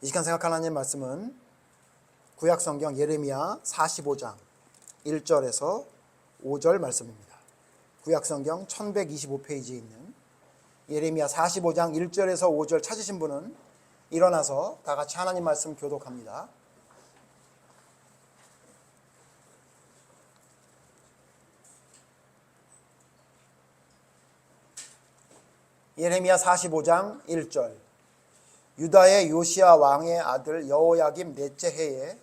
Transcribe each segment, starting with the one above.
이 시간 생각할 하나님의 말씀은 구약성경 예레미야 45장 1절에서 5절 말씀입니다. 구약성경 1125페이지에 있는 예레미야 45장 1절에서 5절 찾으신 분은 일어나서 다 같이 하나님 말씀 교독합니다. 예레미야 45장 1절. 유다의 요시야 왕의 아들 여호야김 넷째 해에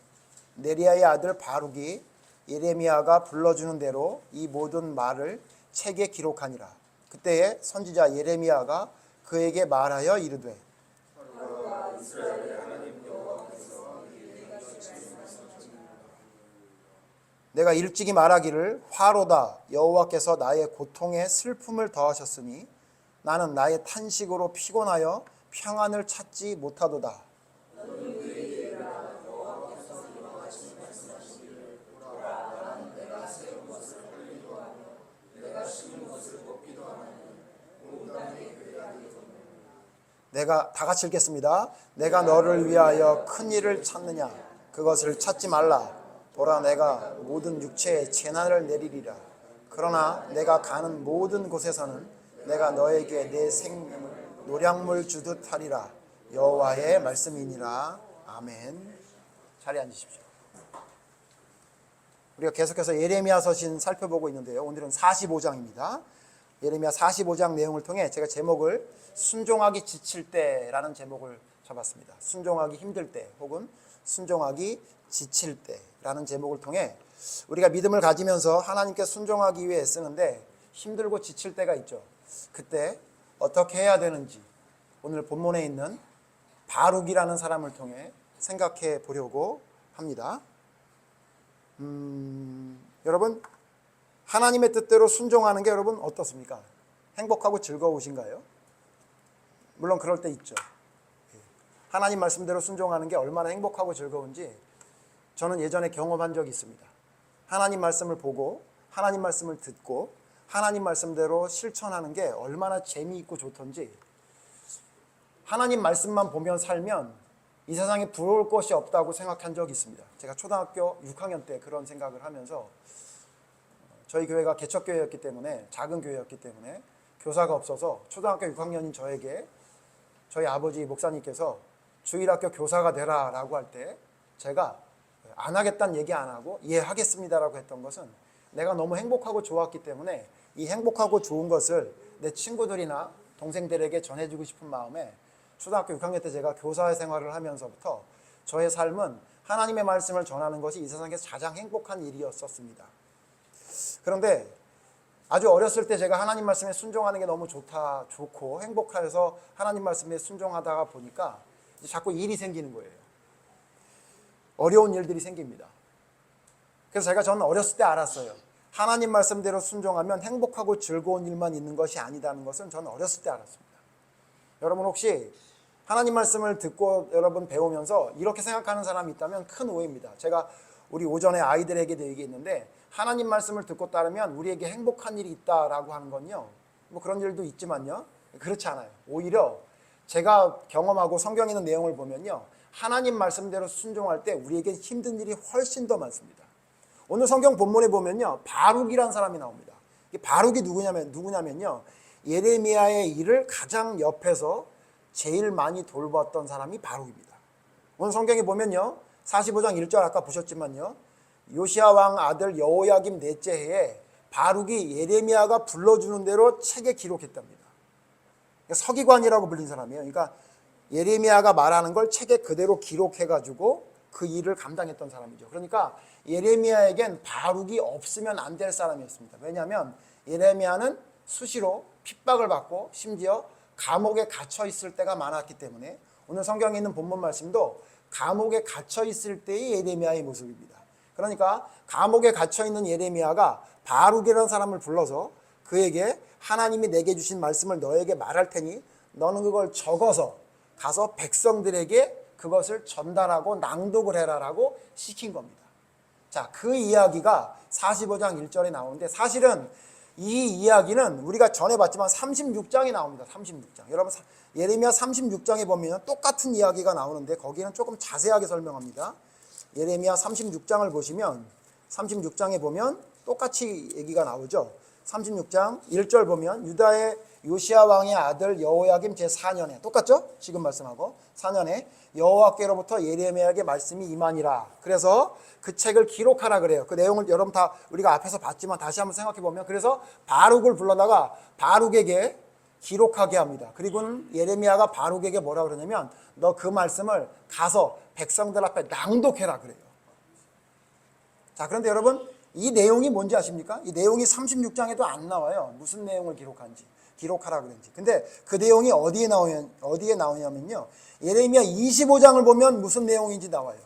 네리야의 아들 바룩이 예레미야가 불러주는 대로 이 모든 말을 책에 기록하니라. 그때에 선지자 예레미야가 그에게 말하여 이르되 내가 일찍이 말하기를 화로다 여호와께서 나의 고통에 슬픔을 더하셨으니 나는 나의 탄식으로 피곤하여 평안을 찾지 못하도다. 내가 다 같이 읽겠습니다. 내가 너를 위하여 큰 일을 찾느냐 그것을 찾지 말라. 보라 내가 모든 육체에 재난을 내리리라. 그러나 내가 가는 모든 곳에서는 내가 너에게 내 생명을 노량물 주듯 하리라. 여호와의 말씀이니라. 아멘. 자리에 앉으십시오. 우리가 계속해서 예레미야 서신 살펴보고 있는데요. 오늘은 45장입니다. 예레미야 45장 내용을 통해 제가 제목을 순종하기 지칠 때라는 제목을 잡았습니다. 순종하기 힘들 때 혹은 순종하기 지칠 때라는 제목을 통해 우리가 믿음을 가지면서 하나님께 순종하기 위해 쓰는데 힘들고 지칠 때가 있죠. 그때 어떻게 해야 되는지 오늘 본문에 있는 바룩이라는 사람을 통해 생각해 보려고 합니다. 여러분 하나님의 뜻대로 순종하는 게 여러분 어떻습니까? 행복하고 즐거우신가요? 물론 그럴 때 있죠. 하나님 말씀대로 순종하는 게 얼마나 행복하고 즐거운지 저는 예전에 경험한 적이 있습니다. 하나님 말씀을 보고 하나님 말씀을 듣고 하나님 말씀대로 실천하는 게 얼마나 재미있고 좋던지 하나님 말씀만 보면 살면 이 세상에 부러울 것이 없다고 생각한 적이 있습니다. 제가 초등학교 6학년 때 그런 생각을 하면서 저희 교회가 개척교회였기 때문에 작은 교회였기 때문에 교사가 없어서 초등학교 6학년인 저에게 저희 아버지 목사님께서 주일학교 교사가 되라 라고 할 때 제가 안 하겠다는 얘기 안 하고 예 하겠습니다라고 했던 것은 내가 너무 행복하고 좋았기 때문에 이 행복하고 좋은 것을 내 친구들이나 동생들에게 전해주고 싶은 마음에 초등학교 6학년 때 제가 교사 생활을 하면서부터 저의 삶은 하나님의 말씀을 전하는 것이 이 세상에서 가장 행복한 일이었었습니다. 그런데 아주 어렸을 때 제가 하나님 말씀에 순종하는 게 너무 좋고 행복해서 하나님 말씀에 순종하다가 보니까 이제 자꾸 일이 생기는 거예요. 어려운 일들이 생깁니다. 그래서 저는 어렸을 때 알았어요. 하나님 말씀대로 순종하면 행복하고 즐거운 일만 있는 것이 아니다는 것은 저는 어렸을 때 알았습니다. 여러분 혹시 하나님 말씀을 듣고 여러분 배우면서 이렇게 생각하는 사람이 있다면 큰 오해입니다. 제가 우리 오전에 아이들에게도 얘기했는데 하나님 말씀을 듣고 따르면 우리에게 행복한 일이 있다라고 하는 건요. 뭐 그런 일도 있지만요. 그렇지 않아요. 오히려 제가 경험하고 성경에 있는 내용을 보면요. 하나님 말씀대로 순종할 때 우리에게 힘든 일이 훨씬 더 많습니다. 오늘 성경 본문에 보면요. 바룩이라는 사람이 나옵니다. 이 바룩이 누구냐면요. 예레미야의 일을 가장 옆에서 제일 많이 돌봤던 사람이 바룩입니다. 오늘 성경에 보면요. 45장 1절 아까 보셨지만요. 요시야 왕 아들 여호야김 넷째 해에 바룩이 예레미야가 불러주는 대로 책에 기록했답니다. 그러니까 서기관이라고 불린 사람이에요. 그러니까 예레미야가 말하는 걸 책에 그대로 기록해가지고 그 일을 감당했던 사람이죠. 그러니까 예레미야에겐 바룩이 없으면 안 될 사람이었습니다. 왜냐하면 예레미야는 수시로 핍박을 받고 심지어 감옥에 갇혀 있을 때가 많았기 때문에 오늘 성경에 있는 본문 말씀도 감옥에 갇혀 있을 때의 예레미야의 모습입니다. 그러니까 감옥에 갇혀 있는 예레미야가 바룩이라는 사람을 불러서 그에게 하나님이 내게 주신 말씀을 너에게 말할 테니 너는 그걸 적어서 가서 백성들에게 그것을 전달하고 낭독을 해라라고 시킨 겁니다. 자, 그 이야기가 45장 1절에 나오는데 사실은 이 이야기는 우리가 전에 봤지만 36장에 나옵니다. 36장. 여러분 예레미야 36장에 보면 똑같은 이야기가 나오는데 거기는 조금 자세하게 설명합니다. 예레미야 36장을 보시면 36장에 보면 똑같이 얘기가 나오죠. 36장 1절 보면 유다의 요시야 왕의 아들 여호야김 제4년에 똑같죠? 지금 말씀하고 4년에 여호와께로부터 예레미야에게 말씀이 임하니라. 그래서 그 책을 기록하라 그래요. 그 내용을 여러분 다 우리가 앞에서 봤지만 다시 한번 생각해 보면 그래서 바룩을 불러다가 바룩에게 기록하게 합니다. 그리고는 예레미야가 바룩에게 뭐라 그러냐면 너 그 말씀을 가서 백성들 앞에 낭독해라 그래요. 자, 그런데 여러분 이 내용이 뭔지 아십니까? 이 내용이 36장에도 안 나와요. 무슨 내용을 기록하라 그랬는지. 근데 그 내용이 어디에 나오냐면요. 예레미야 25장을 보면 무슨 내용인지 나와요.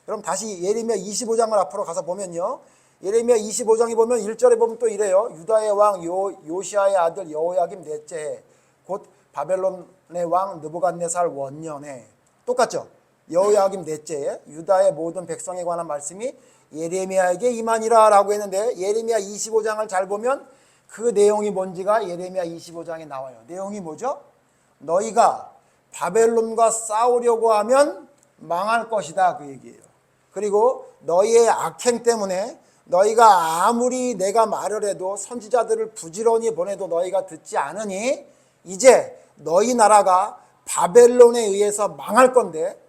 그럼 다시 예레미야 25장을 앞으로 가서 보면요. 예레미야 25장에 보면 1절에 보면 또 이래요. 유다의 왕 요시아의 아들 여호야김 넷째 해, 곧 바벨론의 왕 느부갓네살 원년에. 똑같죠? 여호야김 넷째 해, 유다의 모든 백성에 관한 말씀이 예레미야에게 임하니라 라고 했는데 예레미야 25장을 잘 보면 그 내용이 뭔지가 예레미야 25장에 나와요. 내용이 뭐죠? 너희가 바벨론과 싸우려고 하면 망할 것이다 그 얘기예요. 그리고 너희의 악행 때문에 너희가 아무리 내가 말을 해도 선지자들을 부지런히 보내도 너희가 듣지 않으니 이제 너희 나라가 바벨론에 의해서 망할 건데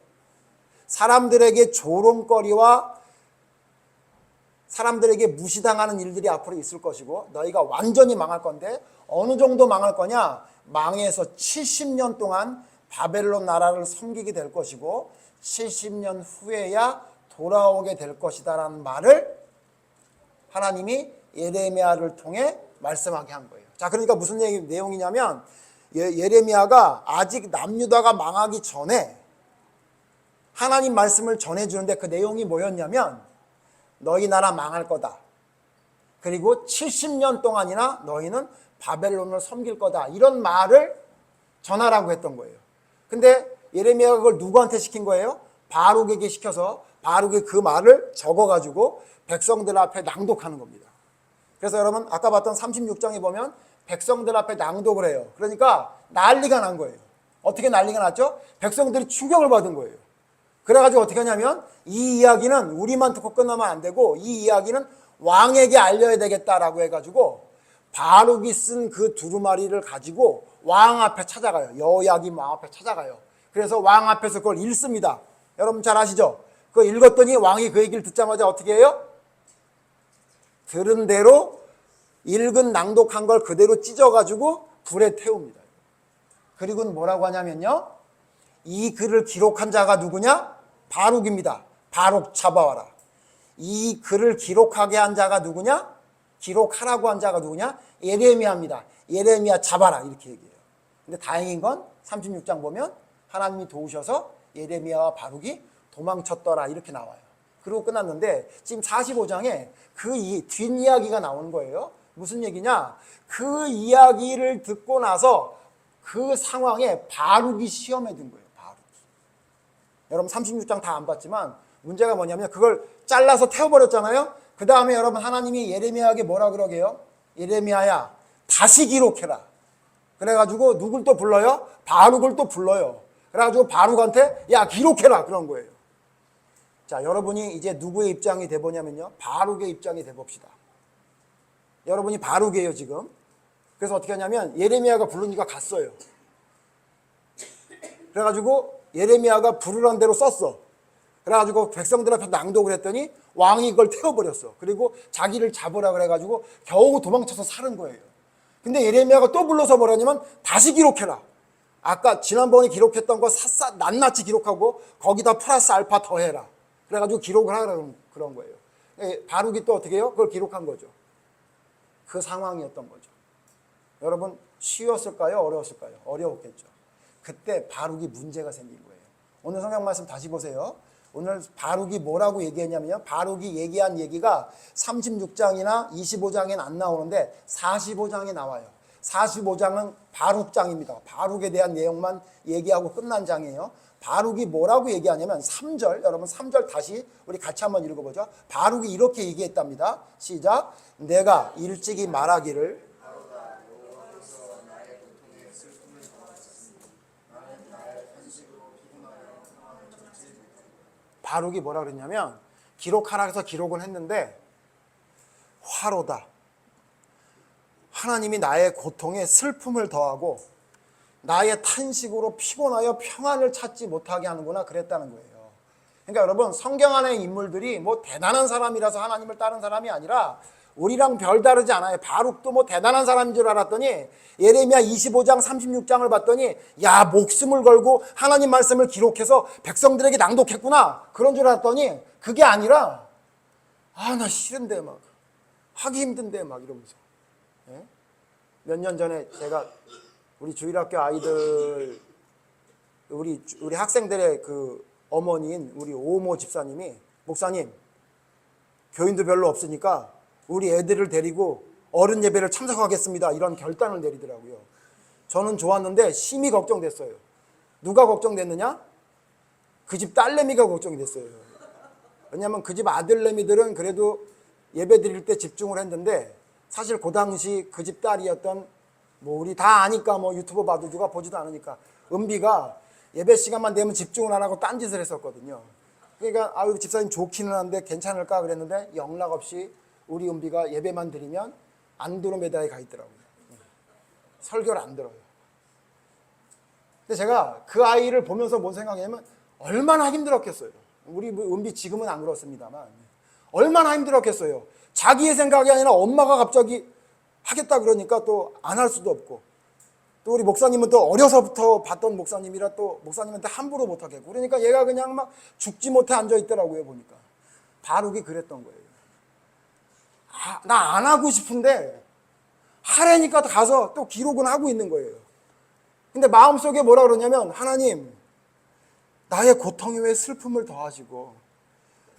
사람들에게 조롱거리와 사람들에게 무시당하는 일들이 앞으로 있을 것이고 너희가 완전히 망할 건데 어느 정도 망할 거냐? 망해서 70년 동안 바벨론 나라를 섬기게 될 것이고 70년 후에야 돌아오게 될 것이다 라는 말을 하나님이 예레미야를 통해 말씀하게 한 거예요. 자, 그러니까 무슨 내용이냐면 예레미야가 아직 남유다가 망하기 전에 하나님 말씀을 전해주는데 그 내용이 뭐였냐면 너희 나라 망할 거다. 그리고 70년 동안이나 너희는 바벨론을 섬길 거다. 이런 말을 전하라고 했던 거예요. 근데 예레미야가 그걸 누구한테 시킨 거예요? 바룩에게 시켜서 바룩이 그 말을 적어가지고 백성들 앞에 낭독하는 겁니다. 그래서 여러분 아까 봤던 36장에 보면 백성들 앞에 낭독을 해요. 그러니까 난리가 난 거예요. 어떻게 난리가 났죠? 백성들이 충격을 받은 거예요. 그래가지고 어떻게 하냐면 이 이야기는 우리만 듣고 끝나면 안 되고 이 이야기는 왕에게 알려야 되겠다라고 해가지고 바룩이 쓴 그 두루마리를 가지고 왕 앞에 찾아가요. 여호야김 왕 앞에 찾아가요. 그래서 왕 앞에서 그걸 읽습니다. 여러분 잘 아시죠? 그거 읽었더니 왕이 그 얘기를 듣자마자 어떻게 해요? 들은 대로 읽은 낭독한 걸 그대로 찢어가지고 불에 태웁니다. 그리고는 뭐라고 하냐면요. 이 글을 기록한 자가 누구냐? 바룩입니다. 바룩 잡아와라. 이 글을 기록하게 한 자가 누구냐? 기록하라고 한 자가 누구냐? 예레미야입니다. 예레미야 잡아라 이렇게 얘기해요. 근데 다행인 건 36장 보면 하나님이 도우셔서 예레미야와 바룩이 도망쳤더라 이렇게 나와요. 그리고 끝났는데 지금 45장에 그 뒷이야기가 나오는 거예요. 무슨 얘기냐? 그 이야기를 듣고 나서 그 상황에 바룩이 시험에 든 거예요. 바룩이. 여러분 36장 다 안 봤지만 문제가 뭐냐면 그걸 잘라서 태워버렸잖아요. 그 다음에 여러분 하나님이 예레미야에게 뭐라 그러게요? 예레미야야 다시 기록해라. 그래가지고 누굴 또 불러요? 바룩을 또 불러요. 그래가지고 바룩한테 야 기록해라 그런 거예요. 자, 여러분이 이제 누구의 입장이 돼보냐면요. 바룩의 입장이 돼봅시다. 여러분이 바룩이에요 지금. 그래서 어떻게 하냐면 예레미야가 부르니까 갔어요. 그래가지고 예레미야가 부르란 대로 썼어. 그래가지고 백성들 앞에서 낭독을 했더니 왕이 그걸 태워버렸어. 그리고 자기를 잡으라 그래가지고 겨우 도망쳐서 사는 거예요. 근데 예레미야가 또 불러서 뭐라냐면 다시 기록해라. 아까 지난번에 기록했던 거 낱낱이 기록하고 거기다 플러스 알파 더해라. 그래가지고 기록을 하라는 그런 거예요. 바룩이 또 어떻게 해요? 그걸 기록한 거죠. 그 상황이었던 거죠. 여러분 쉬웠을까요? 어려웠을까요? 어려웠겠죠. 그때 바룩이 문제가 생긴 거예요. 오늘 성경 말씀 다시 보세요. 오늘 바룩이 뭐라고 얘기했냐면요. 바룩이 얘기한 얘기가 36장이나 25장에는 안 나오는데 45장에 나와요. 45장은 바룩장입니다. 바룩에 대한 내용만 얘기하고 끝난 장이에요. 바룩이 뭐라고 얘기하냐면 3절, 여러분 3절 다시 우리 같이 한번 읽어보죠. 바룩이 이렇게 얘기했답니다. 시작. 내가 일찍이 말하기를 바룩이 뭐라 그랬냐면 기록하라 해서 기록은 했는데 화로다. 하나님이 나의 고통에 슬픔을 더하고 나의 탄식으로 피곤하여 평안을 찾지 못하게 하는구나 그랬다는 거예요. 그러니까 여러분 성경 안의 인물들이 뭐 대단한 사람이라서 하나님을 따른 사람이 아니라 우리랑 별다르지 않아요. 바룩도 뭐 대단한 사람인 줄 알았더니 예레미야 25장 36장을 봤더니 야 목숨을 걸고 하나님 말씀을 기록해서 백성들에게 낭독했구나 그런 줄 알았더니 그게 아니라 아 나 싫은데 막 하기 힘든데 막 이러면서 몇 년 전에 제가 우리 주일학교 아이들 우리 학생들의 그 어머니인 우리 오모 집사님이 목사님 교인도 별로 없으니까 우리 애들을 데리고 어른 예배를 참석하겠습니다 이런 결단을 내리더라고요. 저는 좋았는데 심히 걱정됐어요. 누가 걱정됐느냐? 그 집 딸내미가 걱정이 됐어요. 왜냐하면 그 집 아들내미들은 그래도 예배 드릴 때 집중을 했는데 사실 그 당시 그 집 딸이었던 뭐 우리 다 아니까 뭐 유튜브 봐도 누가 보지도 않으니까 은비가 예배 시간만 되면 집중을 안 하고 딴짓을 했었거든요. 그러니까 아유 집사님 좋기는 한데 괜찮을까 그랬는데 영락없이 우리 은비가 예배만 드리면 안드로메다에 가 있더라고요. 설교를 안 들어요. 근데 제가 그 아이를 보면서 뭔 생각이냐면 얼마나 힘들었겠어요. 우리 은비 지금은 안 그렇습니다만 얼마나 힘들었겠어요. 자기의 생각이 아니라 엄마가 갑자기 하겠다 그러니까 또 안 할 수도 없고 또 우리 목사님은 또 어려서부터 봤던 목사님이라 또 목사님한테 함부로 못하겠고 그러니까 얘가 그냥 막 죽지 못해 앉아 있더라고요. 보니까 바룩이 그랬던 거예요. 나 안 하고 싶은데 하라니까 가서 또 기록은 하고 있는 거예요. 근데 마음속에 뭐라 그러냐면 하나님 나의 고통에 왜 슬픔을 더하시고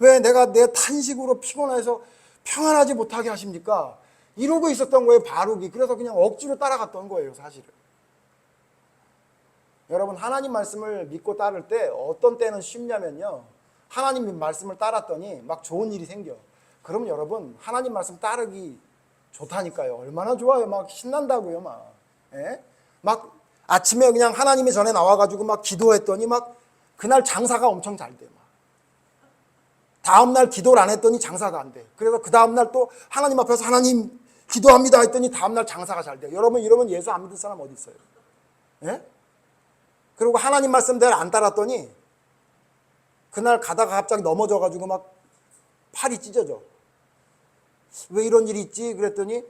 왜 내가 내 탄식으로 피곤해서 평안하지 못하게 하십니까? 이러고 있었던 거예요. 바룩이. 그래서 그냥 억지로 따라갔던 거예요. 사실은. 여러분 하나님 말씀을 믿고 따를 때 어떤 때는 쉽냐면요. 하나님 말씀을 따랐더니 막 좋은 일이 생겨. 그럼 여러분 하나님 말씀 따르기 좋다니까요. 얼마나 좋아요. 막 신난다고요. 막. 예? 막 아침에 그냥 하나님의 전에 나와가지고 막 기도했더니 막 그날 장사가 엄청 잘 돼. 막. 다음날 기도를 안 했더니 장사가 안 돼. 그래서 그 다음날 또 하나님 앞에서 하나님 기도합니다 했더니 다음날 장사가 잘 돼. 여러분 이러면 예수 안 믿을 사람 어디 있어요? 예? 그리고 하나님 말씀대로 안 따랐더니 그날 가다가 갑자기 넘어져가지고 막 팔이 찢어져. 왜 이런 일이 있지? 그랬더니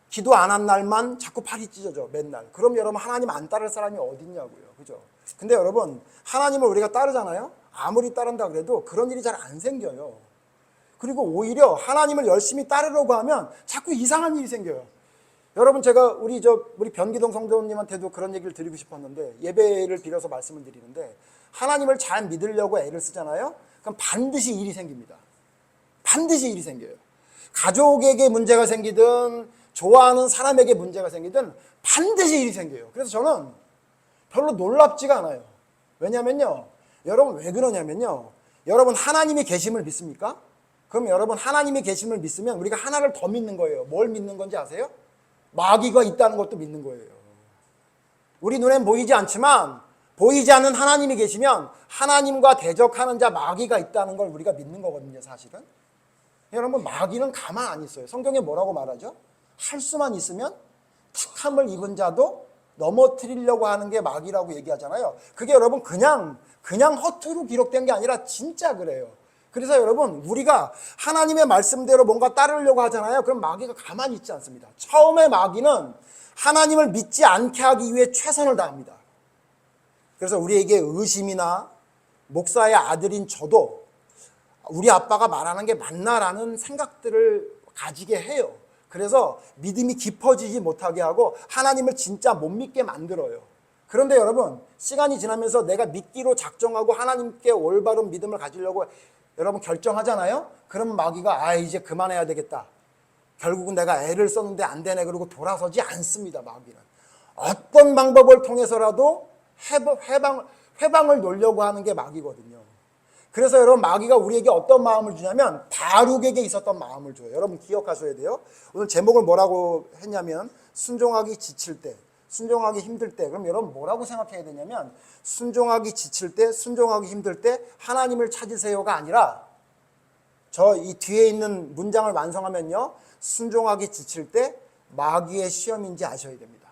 기도 안 한 날만 자꾸 팔이 찢어져 맨날. 그럼 여러분 하나님 안 따를 사람이 어디 있냐고요. 그죠? 근데 여러분 하나님을 우리가 따르잖아요. 아무리 따른다 그래도 그런 일이 잘 안 생겨요. 그리고 오히려 하나님을 열심히 따르려고 하면 자꾸 이상한 일이 생겨요. 여러분 제가 우리 변기동 성도님한테도 그런 얘기를 드리고 싶었는데 예배를 빌어서 말씀을 드리는데 하나님을 잘 믿으려고 애를 쓰잖아요. 그럼 반드시 일이 생깁니다. 반드시 일이 생겨요. 가족에게 문제가 생기든 좋아하는 사람에게 문제가 생기든 반드시 일이 생겨요. 그래서 저는 별로 놀랍지가 않아요. 왜냐면요. 여러분 왜 그러냐면요. 여러분 하나님의 계심을 믿습니까? 그럼 여러분 하나님의 계심을 믿으면 우리가 하나를 더 믿는 거예요. 뭘 믿는 건지 아세요? 마귀가 있다는 것도 믿는 거예요. 우리 눈엔 보이지 않지만 보이지 않는 하나님이 계시면 하나님과 대적하는 자 마귀가 있다는 걸 우리가 믿는 거거든요. 사실은. 여러분 마귀는 가만 안 있어요. 성경에 뭐라고 말하죠? 할 수만 있으면 택함을 입은 자도 넘어뜨리려고 하는 게 마귀라고 얘기하잖아요. 그게 여러분 그냥 허투루 기록된 게 아니라 진짜 그래요. 그래서 여러분 우리가 하나님의 말씀대로 뭔가 따르려고 하잖아요. 그럼 마귀가 가만히 있지 않습니다. 처음에 마귀는 하나님을 믿지 않게 하기 위해 최선을 다합니다. 그래서 우리에게 의심이나 목사의 아들인 저도 우리 아빠가 말하는 게 맞나라는 생각들을 가지게 해요. 그래서 믿음이 깊어지지 못하게 하고 하나님을 진짜 못 믿게 만들어요. 그런데 여러분 시간이 지나면서 내가 믿기로 작정하고 하나님께 올바른 믿음을 가지려고 여러분 결정하잖아요. 그럼 마귀가 이제 그만해야 되겠다. 결국은 내가 애를 썼는데 안 되네 그러고 돌아서지 않습니다. 마귀는 어떤 방법을 통해서라도 회방을 놓으려고 하는 게 마귀거든요. 그래서 여러분 마귀가 우리에게 어떤 마음을 주냐면 바룩에게 있었던 마음을 줘요. 여러분 기억하셔야 돼요. 오늘 제목을 뭐라고 했냐면 순종하기 지칠 때, 순종하기 힘들 때. 그럼 여러분 뭐라고 생각해야 되냐면 순종하기 지칠 때, 순종하기 힘들 때 하나님을 찾으세요가 아니라 저 이 뒤에 있는 문장을 완성하면요, 순종하기 지칠 때 마귀의 시험인지 아셔야 됩니다.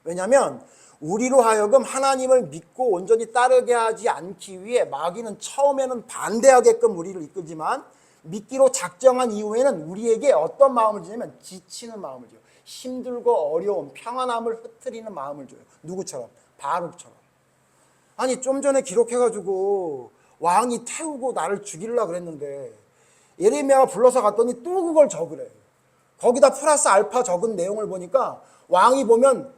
왜냐하면 우리로 하여금 하나님을 믿고 온전히 따르게 하지 않기 위해 마귀는 처음에는 반대하게끔 우리를 이끌지만 믿기로 작정한 이후에는 우리에게 어떤 마음을 주냐면 지치는 마음을 줘요. 힘들고 어려움, 평안함을 흐트리는 마음을 줘요. 누구처럼? 바룩처럼. 아니 좀 전에 기록해가지고 왕이 태우고 나를 죽이려고 그랬는데 예레미야가 불러서 갔더니 또 그걸 적으래. 거기다 플러스 알파 적은 내용을 보니까 왕이 보면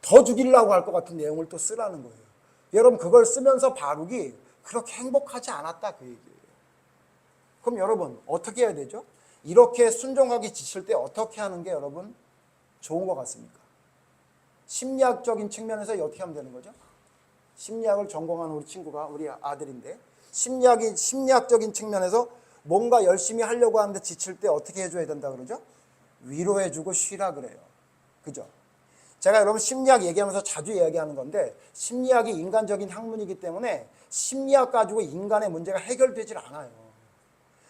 더 죽이려고 할 것 같은 내용을 또 쓰라는 거예요. 여러분 그걸 쓰면서 바룩이 그렇게 행복하지 않았다 그 얘기예요. 그럼 여러분 어떻게 해야 되죠? 이렇게 순종하기 지칠 때 어떻게 하는 게 여러분 좋은 것 같습니까? 심리학적인 측면에서 어떻게 하면 되는 거죠? 심리학을 전공한 우리 친구가 우리 아들인데 심리학적인 측면에서 뭔가 열심히 하려고 하는데 지칠 때 어떻게 해줘야 된다 그러죠? 위로해주고 쉬라 그래요. 그죠? 제가 여러분 심리학 얘기하면서 자주 이야기하는 건데 심리학이 인간적인 학문이기 때문에 심리학 가지고 인간의 문제가 해결되질 않아요.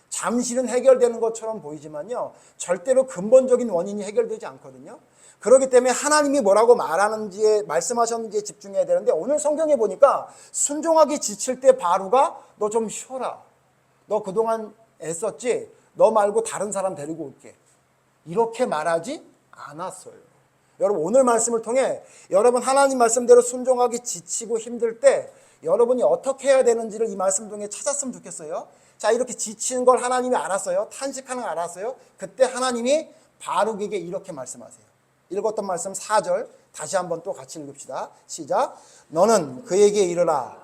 잠시는 해결되는 것처럼 보이지만요, 절대로 근본적인 원인이 해결되지 않거든요. 그렇기 때문에 하나님이 뭐라고 말하는지에 말씀하셨는지에 집중해야 되는데 오늘 성경에 보니까 순종하기 지칠 때 바루가 너 좀 쉬어라. 너 그동안 애썼지? 너 말고 다른 사람 데리고 올게. 이렇게 말하지 않았어요. 여러분 오늘 말씀을 통해 여러분 하나님 말씀대로 순종하기 지치고 힘들 때 여러분이 어떻게 해야 되는지를 이 말씀 중에 찾았으면 좋겠어요. 자, 이렇게 지치는 걸 하나님이 알았어요. 탄식하는 걸 알았어요. 그때 하나님이 바룩에게 이렇게 말씀하세요. 읽었던 말씀 4절 다시 한번 또 같이 읽읍시다. 시작. 너는 그에게 이르라.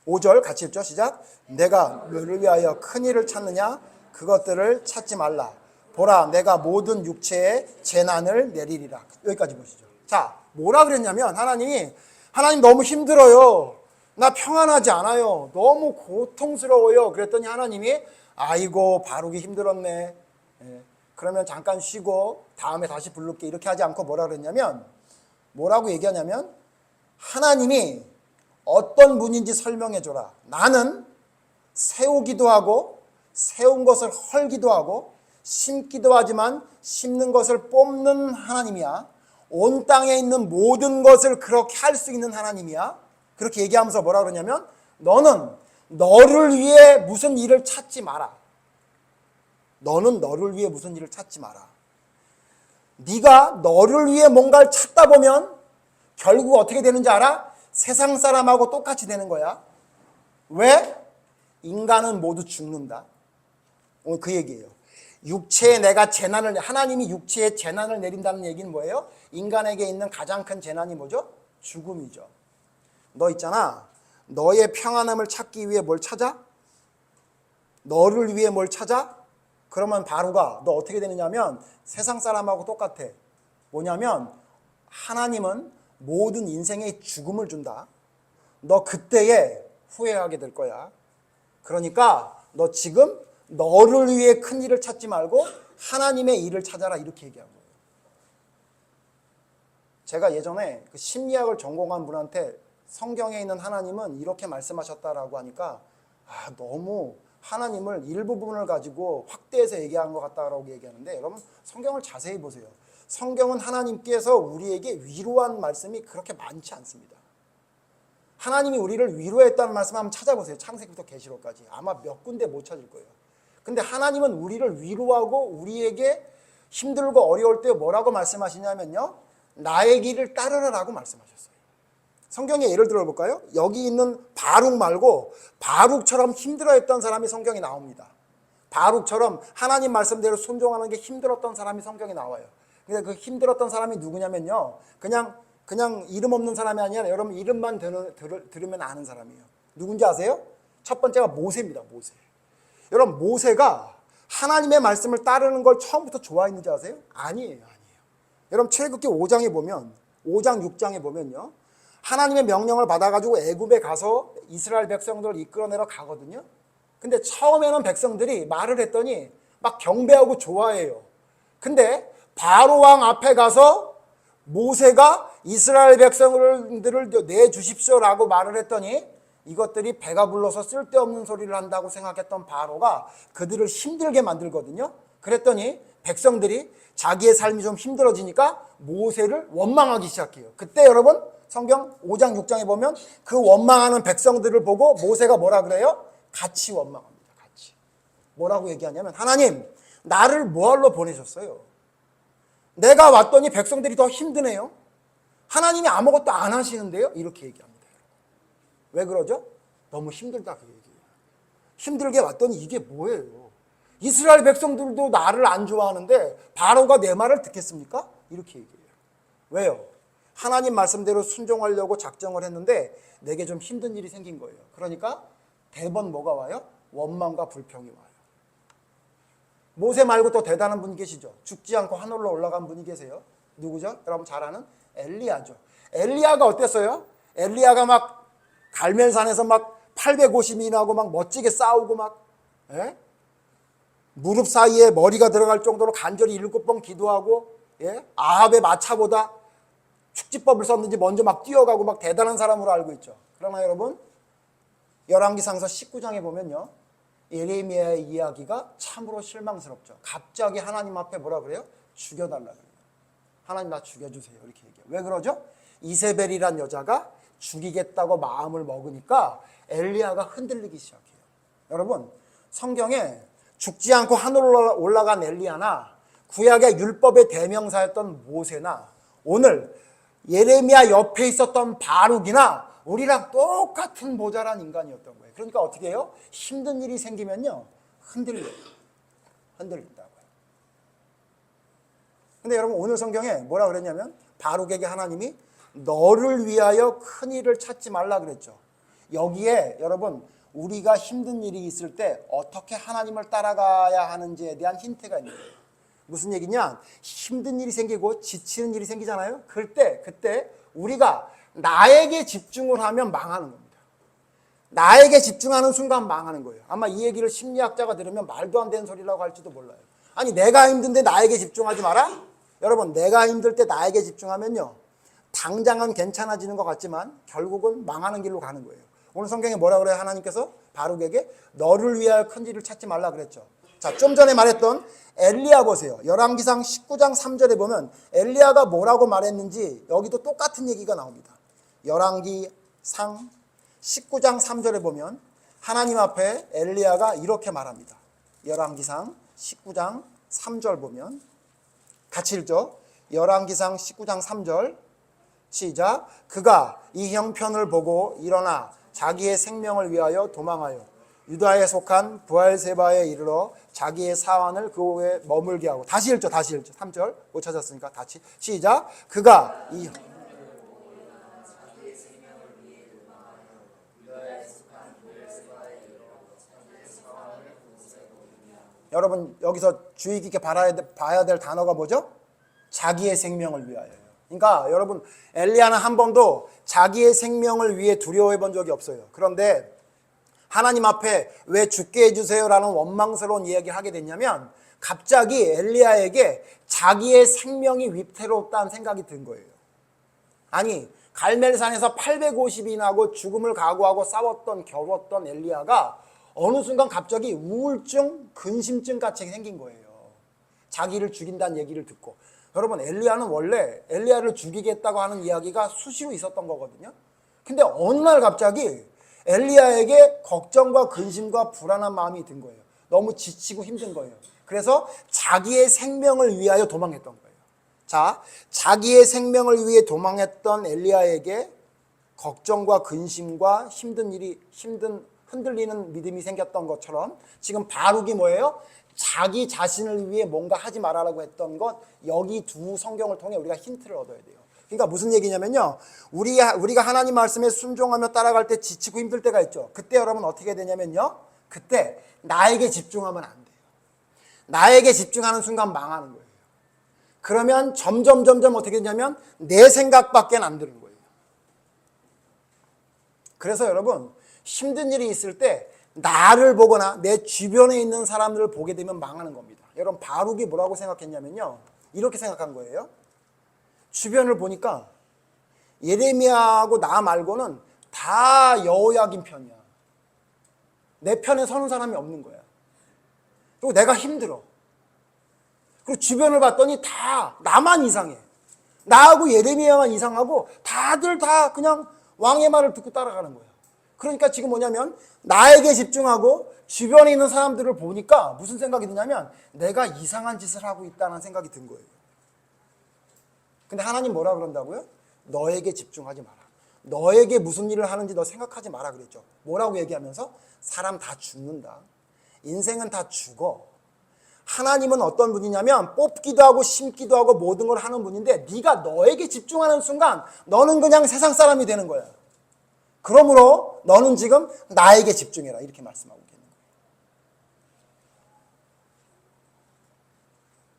5절 같이 읽죠. 시작. 내가 너를 위하여 큰 일을 찾느냐? 그것들을 찾지 말라. 보라, 내가 모든 육체에 재난을 내리리라. 여기까지 보시죠. 자, 뭐라 그랬냐면 하나님 너무 힘들어요. 나 평안하지 않아요. 너무 고통스러워요. 그랬더니 하나님이 아이고 바룩이 힘들었네. 그러면 잠깐 쉬고 다음에 다시 부를게. 이렇게 하지 않고 뭐라 그랬냐면 뭐라고 얘기하냐면 하나님이 어떤 분인지 설명해 줘라. 나는 세우기도 하고 세운 것을 헐기도 하고 심기도 하지만 심는 것을 뽑는 하나님이야. 온 땅에 있는 모든 것을 그렇게 할 수 있는 하나님이야. 그렇게 얘기하면서 뭐라 그러냐면 너는 너를 위해 무슨 일을 찾지 마라. 너는 너를 위해 무슨 일을 찾지 마라. 네가 너를 위해 뭔가를 찾다 보면 결국 어떻게 되는지 알아? 세상 사람하고 똑같이 되는 거야. 왜? 인간은 모두 죽는다. 오늘 그 얘기예요. 육체에 내가 재난을, 하나님이 육체에 재난을 내린다는 얘기는 뭐예요? 인간에게 있는 가장 큰 재난이 뭐죠? 죽음이죠. 너 있잖아. 너의 평안함을 찾기 위해 뭘 찾아? 너를 위해 뭘 찾아? 그러면 바로가 너 어떻게 되느냐면 세상 사람하고 똑같아. 뭐냐면 하나님은 모든 인생에 죽음을 준다. 너 그때에 후회하게 될 거야. 그러니까 너 지금 너를 위해 큰 일을 찾지 말고 하나님의 일을 찾아라. 이렇게 얘기한 거예요. 제가 예전에 그 심리학을 전공한 분한테 성경에 있는 하나님은 이렇게 말씀하셨다라고 하니까 너무 하나님을 일부분을 가지고 확대해서 얘기한 것 같다라고 얘기하는데 여러분 성경을 자세히 보세요. 성경은 하나님께서 우리에게 위로한 말씀이 그렇게 많지 않습니다. 하나님이 우리를 위로했다는 말씀 한번 찾아보세요. 창세기부터 계시록까지. 아마 몇 군데 못 찾을 거예요. 근데 하나님은 우리를 위로하고 우리에게 힘들고 어려울 때 뭐라고 말씀하시냐면요. 나의 길을 따르라라고 말씀하셨어요. 성경에 예를 들어 볼까요? 여기 있는 바룩 말고 바룩처럼 힘들어했던 사람이 성경에 나옵니다. 바룩처럼 하나님 말씀대로 순종하는 게 힘들었던 사람이 성경에 나와요. 근데 그 힘들었던 사람이 누구냐면요. 그냥 이름 없는 사람이 아니라 여러분 이름만 들으면 아는 사람이에요. 누군지 아세요? 첫 번째가 모세입니다. 모세. 여러분 모세가 하나님의 말씀을 따르는 걸 처음부터 좋아했는지 아세요? 아니에요. 여러분 출애굽기 5장에 보면 5장 6장에 보면요. 하나님의 명령을 받아가지고 애굽에 가서 이스라엘 백성들을 이끌어내러 가거든요. 근데 처음에는 백성들이 말을 했더니 막 경배하고 좋아해요. 근데 바로 왕 앞에 가서 모세가 이스라엘 백성들을 내주십시오라고 말을 했더니 이것들이 배가 불러서 쓸데없는 소리를 한다고 생각했던 바로가 그들을 힘들게 만들거든요. 그랬더니 백성들이 자기의 삶이 좀 힘들어지니까 모세를 원망하기 시작해요. 그때 여러분 성경 5장 6장에 보면 그 원망하는 백성들을 보고 모세가 뭐라 그래요? 같이 원망합니다. 같이. 뭐라고 얘기하냐면 하나님 나를 뭐하러 보내셨어요? 내가 왔더니 백성들이 더 힘드네요. 하나님이 아무것도 안 하시는데요? 이렇게 얘기합니다. 왜 그러죠? 너무 힘들다 그 얘기예요. 힘들게 왔더니 이게 뭐예요? 이스라엘 백성들도 나를 안 좋아하는데 바로가 내 말을 듣겠습니까? 이렇게 얘기해요. 왜요? 하나님 말씀대로 순종하려고 작정을 했는데 내게 좀 힘든 일이 생긴 거예요. 그러니까 대번 뭐가 와요? 원망과 불평이 와요. 모세 말고 또 대단한 분 계시죠? 죽지 않고 하늘로 올라간 분이 계세요. 누구죠? 여러분 잘 아는 엘리야죠. 엘리야가 어땠어요? 엘리야가 막 갈멜산에서 막 850인하고 막 멋지게 싸우고 막 무릎 사이에 머리가 들어갈 정도로 간절히 7번 기도하고 아합의 마차보다 축지법을 썼는지 먼저 막 뛰어가고 막 대단한 사람으로 알고 있죠. 그러나 여러분 열왕기상서 19장에 보면요. 예레미야의 이야기가 참으로 실망스럽죠. 갑자기 하나님 앞에 뭐라 그래요? 죽여달라 그래요. 하나님 나 죽여주세요. 이렇게 얘기해요. 왜 그러죠? 이세벨이란 여자가 죽이겠다고 마음을 먹으니까 엘리야가 흔들리기 시작해요. 여러분 성경에 죽지 않고 하늘로 올라간 엘리야나 구약의 율법의 대명사였던 모세나 오늘 예레미야 옆에 있었던 바룩이나 우리랑 똑같은 모자란 인간이었던 거예요. 그러니까 어떻게 해요? 힘든 일이 생기면요 흔들린다고요. 근데 여러분 오늘 성경에 뭐라 그랬냐면 바룩에게 하나님이 너를 위하여 큰 일을 찾지 말라 그랬죠. 여기에 여러분 우리가 힘든 일이 있을 때 어떻게 하나님을 따라가야 하는지에 대한 힌트가 있는 거예요. 무슨 얘기냐? 힘든 일이 생기고 지치는 일이 생기잖아요. 그때 우리가 나에게 집중을 하면 망하는 겁니다. 나에게 집중하는 순간 망하는 거예요. 아마 이 얘기를 심리학자가 들으면 말도 안 되는 소리라고 할지도 몰라요. 아니 내가 힘든데 나에게 집중하지 마라? 여러분 내가 힘들 때 나에게 집중하면요. 당장은 괜찮아지는 것 같지만 결국은 망하는 길로 가는 거예요. 오늘 성경에 뭐라 그래요? 하나님께서 바룩에게 너를 위하여 큰 일을 찾지 말라 그랬죠. 자, 좀 전에 말했던 엘리야 보세요. 열왕기상 19장 3절에 보면 엘리야가 뭐라고 말했는지 여기도 똑같은 얘기가 나옵니다. 열왕기상 19장 3절에 보면 하나님 앞에 엘리야가 이렇게 말합니다. 열왕기상 19장 3절 보면 같이 읽죠. 열왕기상 19장 3절 시작. 그가 이 형편을 보고 일어나 자기의 생명을 위하여 도망하여 유다에 속한 부알세바에 이르러 자기의 사환을 그 후에 머물게 하고 다시 읽죠. 3절 못 찾았으니까 다시 시작. 그가 이 여러분 여기서 주의 깊게 봐야 될 단어가 뭐죠? 자기의 생명을 위하여요. 그러니까 여러분 엘리야는 한 번도 자기의 생명을 위해 두려워해 본 적이 없어요. 그런데 하나님 앞에 왜 죽게 해주세요라는 원망스러운 이야기를 하게 됐냐면 갑자기 엘리야에게 자기의 생명이 위태롭다는 생각이 든 거예요. 아니 갈멜산에서 850인하고 죽음을 각오하고 겨뤘던 엘리야가 어느 순간 갑자기 우울증, 근심증 같이 생긴 거예요. 자기를 죽인다는 얘기를 듣고. 여러분 엘리야는 원래 엘리야를 죽이겠다고 하는 이야기가 수시로 있었던 거거든요. 근데 어느 날 갑자기 엘리야에게 걱정과 근심과 불안한 마음이 든 거예요. 너무 지치고 힘든 거예요. 그래서 자기의 생명을 위하여 도망했던 거예요. 자, 자기의 생명을 위해 도망했던 엘리야에게 걱정과 근심과 흔들리는 믿음이 생겼던 것처럼 지금 바룩이 뭐예요? 자기 자신을 위해 뭔가 하지 말아라고 했던 것, 여기 두 성경을 통해 우리가 힌트를 얻어야 돼요. 그러니까 무슨 얘기냐면요. 우리가 하나님 말씀에 순종하며 따라갈 때 지치고 힘들 때가 있죠. 그때 여러분 어떻게 되냐면요. 그때 나에게 집중하면 안 돼요. 나에게 집중하는 순간 망하는 거예요. 그러면 점점 어떻게 되냐면 내 생각밖에 안 드는 거예요. 그래서 여러분 힘든 일이 있을 때 나를 보거나 내 주변에 있는 사람들을 보게 되면 망하는 겁니다. 여러분 바룩이 뭐라고 생각했냐면요. 이렇게 생각한 거예요. 주변을 보니까 예레미야하고 나 말고는 다 여호야긴 편이야. 내 편에 서는 사람이 없는 거야. 그리고 내가 힘들어. 그리고 주변을 봤더니 다 나만 이상해. 나하고 예레미야만 이상하고 다들 다 그냥 왕의 말을 듣고 따라가는 거야. 그러니까 지금 뭐냐면 나에게 집중하고 주변에 있는 사람들을 보니까 무슨 생각이 드냐면 내가 이상한 짓을 하고 있다는 생각이 든 거예요. 근데 하나님 뭐라 그런다고요? 너에게 집중하지 마라. 너에게 무슨 일을 하는지 너 생각하지 마라 그랬죠. 뭐라고 얘기하면서? 사람 다 죽는다. 인생은 다 죽어. 하나님은 어떤 분이냐면 뽑기도 하고 심기도 하고 모든 걸 하는 분인데 네가 너에게 집중하는 순간 너는 그냥 세상 사람이 되는 거야. 그러므로 너는 지금 나에게 집중해라 이렇게 말씀하고 있는 거예요.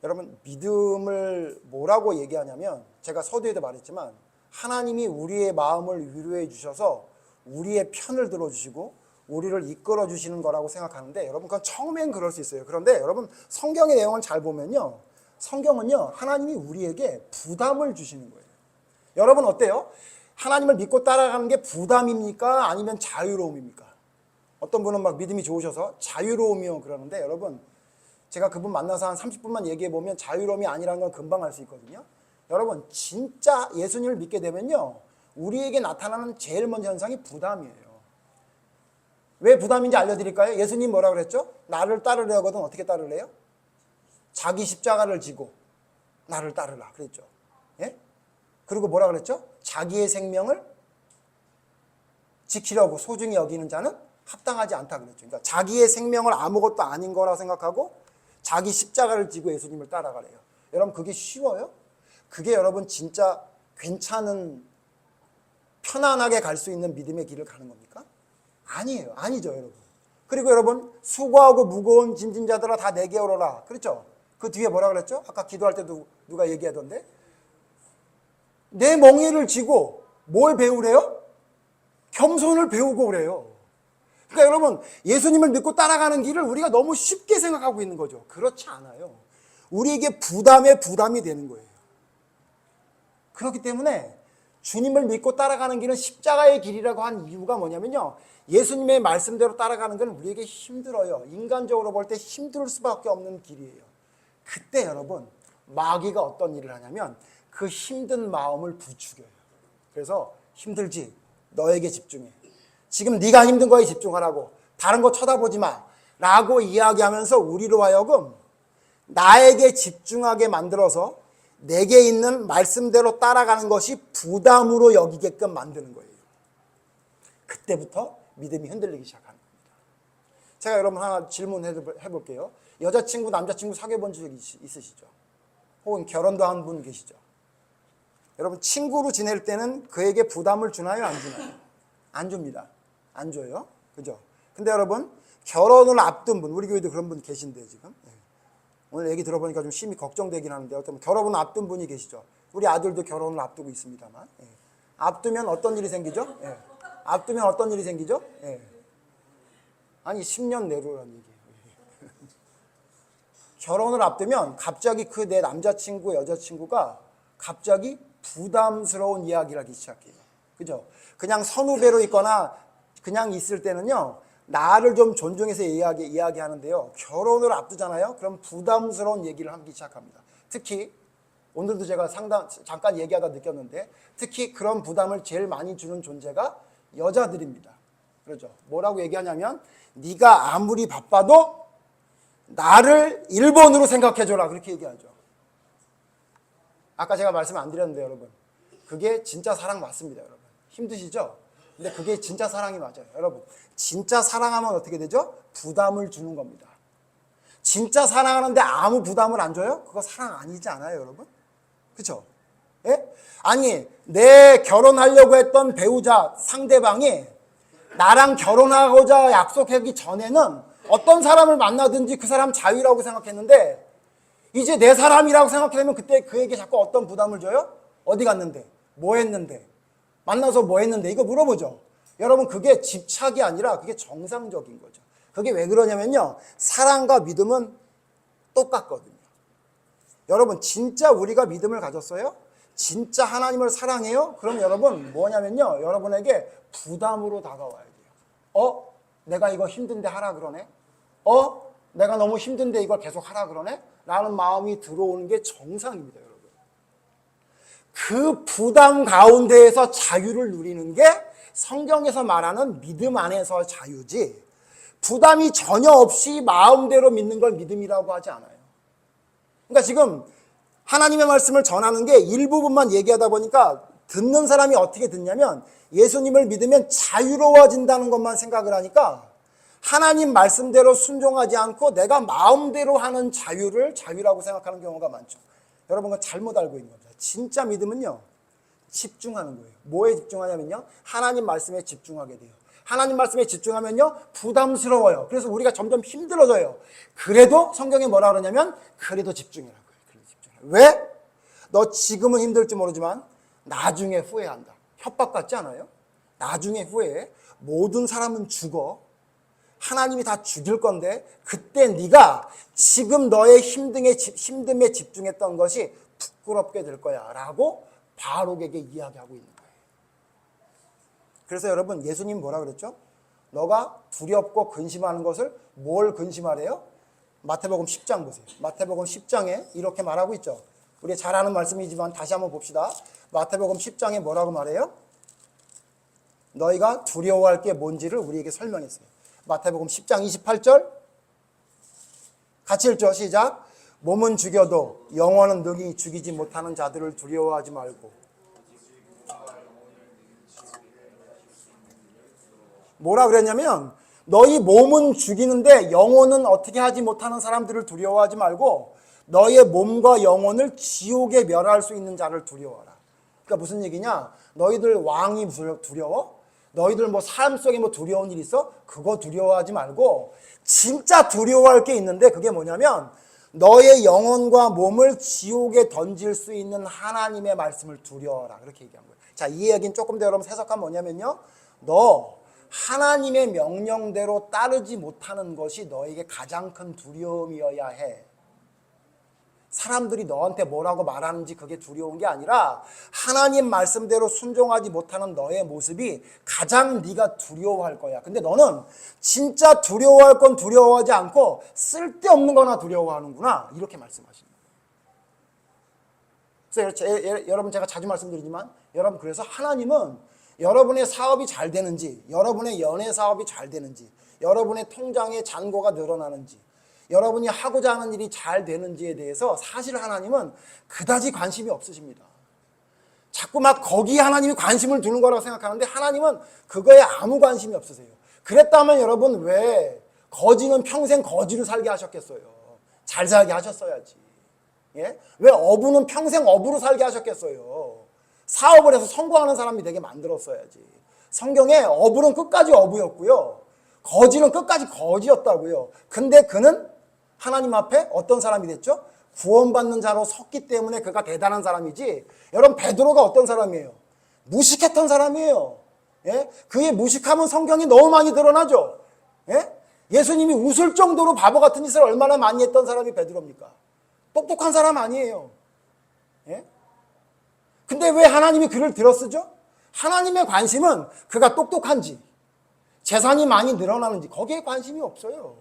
여러분 믿음을 뭐라고 얘기하냐면 제가 서두에도 말했지만 하나님이 우리의 마음을 위로해 주셔서 우리의 편을 들어주시고 우리를 이끌어 주시는 거라고 생각하는데 여러분 그건 처음엔 그럴 수 있어요. 그런데 여러분 성경의 내용을 잘 보면요. 성경은요. 하나님이 우리에게 부담을 주시는 거예요. 여러분 어때요? 하나님을 믿고 따라가는 게 부담입니까? 아니면 자유로움입니까? 어떤 분은 막 믿음이 좋으셔서 자유로움이요 그러는데 여러분 제가 그분 만나서 한 30분만 얘기해 보면 자유로움이 아니라는 걸 금방 알 수 있거든요. 여러분 진짜 예수님을 믿게 되면요. 우리에게 나타나는 제일 먼저 현상이 부담이에요. 왜 부담인지 알려드릴까요? 예수님 뭐라 그랬죠? 나를 따르려거든 어떻게 따르래요? 자기 십자가를 지고 나를 따르라 그랬죠. 예? 그리고 뭐라 그랬죠? 자기의 생명을 지키려고 소중히 여기는 자는 합당하지 않다 그랬죠. 그러니까 자기의 생명을 아무것도 아닌 거라고 생각하고 자기 십자가를 지고 예수님을 따라가래요. 여러분 그게 쉬워요? 그게 여러분 진짜 괜찮은 편안하게 갈 수 있는 믿음의 길을 가는 겁니까? 아니에요. 아니죠 여러분. 그리고 여러분 수고하고 무거운 짐진 자들아 다 내게 오너라 그렇죠? 그 뒤에 뭐라 그랬죠? 아까 기도할 때도 누가 얘기하던데 내 멍에를 지고 뭘 배우래요? 겸손을 배우고 그래요. 그러니까 여러분 예수님을 믿고 따라가는 길을 우리가 너무 쉽게 생각하고 있는 거죠. 그렇지 않아요. 우리에게 부담이 되는 거예요. 그렇기 때문에 주님을 믿고 따라가는 길은 십자가의 길이라고 한 이유가 뭐냐면요. 예수님의 말씀대로 따라가는 건 우리에게 힘들어요. 인간적으로 볼 때 힘들 수밖에 없는 길이에요. 그때 여러분 마귀가 어떤 일을 하냐면 그 힘든 마음을 부추겨요. 그래서 힘들지? 너에게 집중해. 지금 네가 힘든 거에 집중하라고. 다른 거 쳐다보지 마. 라고 이야기하면서 우리로 하여금 나에게 집중하게 만들어서 내게 있는 말씀대로 따라가는 것이 부담으로 여기게끔 만드는 거예요. 그때부터 믿음이 흔들리기 시작하는 겁니다. 제가 여러분 하나 질문해 볼게요. 여자친구, 남자친구 사귀어 본 적 있으시죠? 혹은 결혼도 한 분 계시죠? 여러분 친구로 지낼 때는 그에게 부담을 주나요? 안 주나요? 안 줍니다. 안 줘요. 그죠? 근데 여러분 결혼을 앞둔 분, 우리 교회도 그런 분 계신데 지금 오늘 얘기 들어보니까 좀 심히 걱정되긴 하는데 어떤 결혼을 앞둔 분이 계시죠. 우리 아들도 결혼을 앞두고 있습니다만 앞두면 어떤 일이 생기죠? 앞두면 어떤 일이 생기죠? 아니 10년 내로라는 얘기예요. 결혼을 앞두면 갑자기 그 내 남자친구, 여자친구가 갑자기 부담스러운 이야기를 하기 시작해요. 그죠? 그냥 선후배로 있거나 그냥 있을 때는요. 나를 좀 존중해서 이야기하는데요. 결혼을 앞두잖아요. 그럼 부담스러운 얘기를 하기 시작합니다. 특히 오늘도 제가 잠깐 얘기하다 느꼈는데 특히 그런 부담을 제일 많이 주는 존재가 여자들입니다. 그렇죠? 뭐라고 얘기하냐면 네가 아무리 바빠도 나를 1번으로 생각해줘라 그렇게 얘기하죠. 아까 제가 말씀 안 드렸는데 여러분 그게 진짜 사랑 맞습니다. 여러분 힘드시죠? 근데 그게 진짜 사랑이 맞아요. 여러분 진짜 사랑하면 어떻게 되죠? 부담을 주는 겁니다. 진짜 사랑하는데 아무 부담을 안 줘요? 그거 사랑 아니지 않아요 여러분? 그렇죠? 예? 아니 내 결혼하려고 했던 배우자 상대방이 나랑 결혼하고자 약속하기 전에는 어떤 사람을 만나든지 그 사람 자유라고 생각했는데 이제 내 사람이라고 생각하면 그때 그에게 자꾸 어떤 부담을 줘요? 어디 갔는데? 뭐 했는데? 만나서 뭐 했는데? 이거 물어보죠. 여러분 그게 집착이 아니라 그게 정상적인 거죠. 그게 왜 그러냐면요. 사랑과 믿음은 똑같거든요. 여러분 진짜 우리가 믿음을 가졌어요? 진짜 하나님을 사랑해요? 그럼 여러분 뭐냐면요. 여러분에게 부담으로 다가와야 돼요. 내가 이거 힘든데 하라 그러네? 내가 너무 힘든데 이걸 계속 하라 그러네? 라는 마음이 들어오는 게 정상입니다, 여러분. 그 부담 가운데에서 자유를 누리는 게 성경에서 말하는 믿음 안에서 자유지, 부담이 전혀 없이 마음대로 믿는 걸 믿음이라고 하지 않아요. 그러니까 지금 하나님의 말씀을 전하는 게 일부분만 얘기하다 보니까 듣는 사람이 어떻게 듣냐면 예수님을 믿으면 자유로워진다는 것만 생각을 하니까 하나님 말씀대로 순종하지 않고 내가 마음대로 하는 자유를 자유라고 생각하는 경우가 많죠. 여러분 그건 잘못 알고 있는 겁니다. 진짜 믿음은요, 집중하는 거예요. 뭐에 집중하냐면요, 하나님 말씀에 집중하게 돼요. 하나님 말씀에 집중하면요 부담스러워요. 그래서 우리가 점점 힘들어져요. 그래도 성경에 뭐라 그러냐면 그래도 집중해라. 그래도 집중해라. 왜? 너 지금은 힘들지 모르지만 나중에 후회한다. 협박 같지 않아요? 나중에 후회해. 모든 사람은 죽어. 하나님이 다 죽일 건데 그때 네가 지금 너의 힘듦에 집중했던 것이 부끄럽게 될 거야 라고 바룩에게 이야기하고 있는 거예요. 그래서 여러분 예수님 뭐라 그랬죠? 너가 두렵고 근심하는 것을 뭘 근심하래요? 마태복음 10장 보세요. 마태복음 10장에 이렇게 말하고 있죠. 우리 잘 아는 말씀이지만 다시 한번 봅시다. 마태복음 10장에 뭐라고 말해요? 너희가 두려워할 게 뭔지를 우리에게 설명했어요. 마태복음 10장 28절 같이 읽죠. 시작. 몸은 죽여도 영혼은 능히 죽이지 못하는 자들을 두려워하지 말고. 뭐라 그랬냐면 너희 몸은 죽이는데 영혼은 어떻게 하지 못하는 사람들을 두려워하지 말고 너의 몸과 영혼을 지옥에 멸할 수 있는 자를 두려워하라. 그러니까 무슨 얘기냐? 너희들 왕이 두려워? 너희들 뭐 삶 속에 뭐 두려운 일 있어? 그거 두려워하지 말고 진짜 두려워할 게 있는데 그게 뭐냐면 너의 영혼과 몸을 지옥에 던질 수 있는 하나님의 말씀을 두려워하라. 그렇게 얘기한 거예요. 자, 이 이야기는 조금 더 여러분 해석하면 뭐냐면요. 너 하나님의 명령대로 따르지 못하는 것이 너에게 가장 큰 두려움이어야 해. 사람들이 너한테 뭐라고 말하는지 그게 두려운 게 아니라 하나님 말씀대로 순종하지 못하는 너의 모습이 가장 네가 두려워할 거야. 근데 너는 진짜 두려워할 건 두려워하지 않고 쓸데없는 거나 두려워하는구나. 이렇게 말씀하시는 거예요. 그래서 여러분 제가 자주 말씀드리지만 여러분 그래서 하나님은 여러분의 사업이 잘 되는지, 여러분의 연애 사업이 잘 되는지, 여러분의 통장에 잔고가 늘어나는지, 여러분이 하고자 하는 일이 잘 되는지에 대해서 사실 하나님은 그다지 관심이 없으십니다. 자꾸 막 거기에 하나님이 관심을 두는 거라고 생각하는데 하나님은 그거에 아무 관심이 없으세요. 그랬다면 여러분 왜 거지는 평생 거지로 살게 하셨겠어요? 잘 살게 하셨어야지. 예? 왜 어부는 평생 어부로 살게 하셨겠어요? 사업을 해서 성공하는 사람이 되게 만들었어야지. 성경에 어부는 끝까지 어부였고요. 거지는 끝까지 거지였다고요. 근데 그는 하나님 앞에 어떤 사람이 됐죠? 구원받는 자로 섰기 때문에 그가 대단한 사람이지. 여러분 베드로가 어떤 사람이에요? 무식했던 사람이에요. 예? 그의 무식함은 성경이 너무 많이 드러나죠. 예? 예수님이 웃을 정도로 바보 같은 짓을 얼마나 많이 했던 사람이 베드로입니까? 똑똑한 사람 아니에요. 예? 근데 왜 하나님이 그를 들어쓰죠? 하나님의 관심은 그가 똑똑한지 재산이 많이 늘어나는지 거기에 관심이 없어요.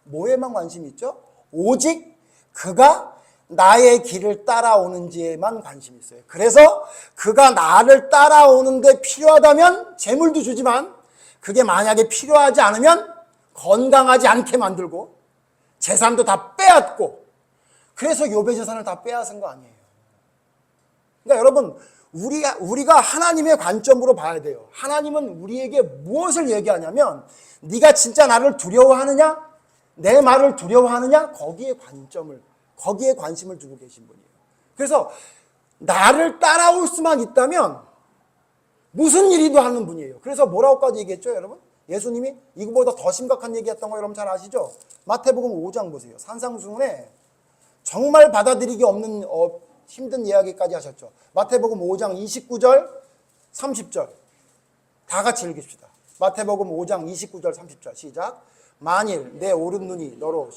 뭐에만 관심이 있죠? 오직 그가 나의 길을 따라오는지에만 관심이 있어요. 그래서 그가 나를 따라오는데 필요하다면 재물도 주지만 그게 만약에 필요하지 않으면 건강하지 않게 만들고 재산도 다 빼앗고 그래서 욥의 재산을 다 빼앗은 거 아니에요. 그러니까 여러분 우리가 하나님의 관점으로 봐야 돼요. 하나님은 우리에게 무엇을 얘기하냐면 네가 진짜 나를 두려워하느냐? 내 말을 두려워하느냐? 거기에 관심을 두고 계신 분이에요. 그래서 나를 따라올 수만 있다면 무슨 일이도 하는 분이에요. 그래서 뭐라고까지 얘기했죠, 여러분? 예수님이 이거보다 더 심각한 얘기했던 거 여러분 잘 아시죠? 마태복음 5장 보세요. 산상수훈에 정말 받아들이기 없는 힘든 이야기까지 하셨죠. 마태복음 5장 29절 30절 다 같이 읽읍시다. 마태복음 5장 29절 30절 시작. 만일 내 오른눈이 너로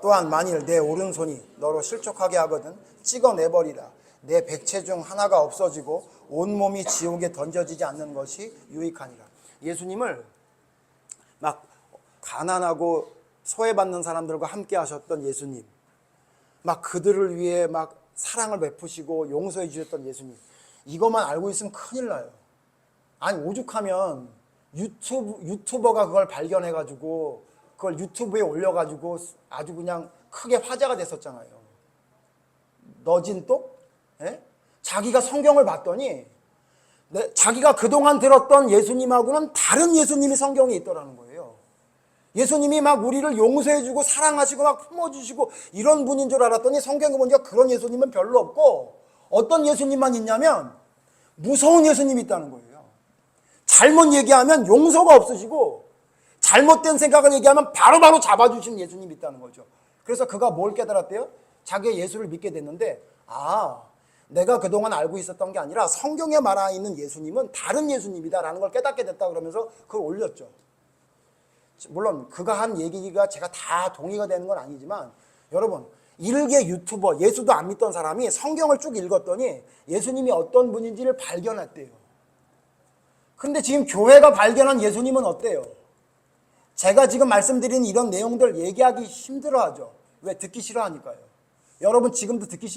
또한 만일 내 오른손이 너로 실족하게 하거든 찍어내버리라. 내 백체 중 하나가 없어지고 온몸이 지옥에 던져지지 않는 것이 유익하니라. 예수님을 막 가난하고 소외받는 사람들과 함께 하셨던 예수님, 막 그들을 위해 막 사랑을 베푸시고 용서해 주셨던 예수님, 이것만 알고 있으면 큰일 나요. 아니 오죽하면 유튜버가 그걸 발견해가지고 그걸 유튜브에 올려가지고 아주 그냥 크게 화제가 됐었잖아요. 너진 똑? 예? 자기가 성경을 봤더니 자기가 그동안 들었던 예수님하고는 다른 예수님이 성경에 있더라는 거예요. 예수님이 막 우리를 용서해주고 사랑하시고 막 품어주시고 이런 분인 줄 알았더니 성경에 보니까 그런 예수님은 별로 없고 어떤 예수님만 있냐면 무서운 예수님이 있다는 거예요. 잘못 얘기하면 용서가 없으시고 잘못된 생각을 얘기하면 바로바로 잡아주시는 예수님이 있다는 거죠. 그래서 그가 뭘 깨달았대요? 자기가 예수를 믿게 됐는데 내가 그동안 알고 있었던 게 아니라 성경에 말하 있는 예수님은 다른 예수님이다라는 걸 깨닫게 됐다 그러면서 그걸 올렸죠. 물론 그가 한 얘기가 제가 다 동의가 되는 건 아니지만 여러분 일개 유튜버 예수도 안 믿던 사람이 성경을 쭉 읽었더니 예수님이 어떤 분인지를 발견했대요. 근데 지금 교회가 발견한 예수님은 어때요? 제가 지금 말씀드린 이런 내용들 얘기하기 힘들어하죠. 왜? 듣기 싫어하니까요. 여러분 지금도 듣기